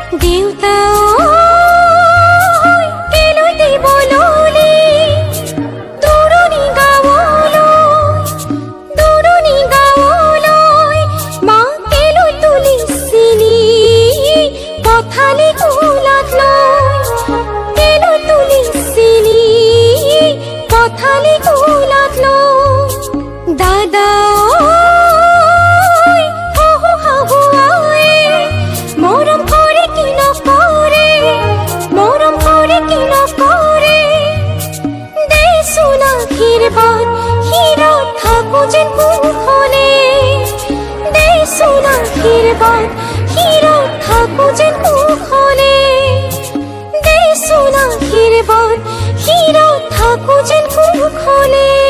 দেউতা কেলৈ দিব ললি দূৰণি গাঁৱলৈ মা কেলৈ তুলিছিলি পথালি কোলাত লৈ কেলৈ তুলিছিলি পথালি কোলাত লৈ দাদা মৰম কৰে কি নকৰে দেচোন আশীৰ্বাদ শিৰত থাকো যেন কুশলে দেচোন আশীৰ্বাদ শিৰত থাকো যেন কুশলে দেচোন আশীৰ্বাদ শিৰত থাকো যেন কুশলে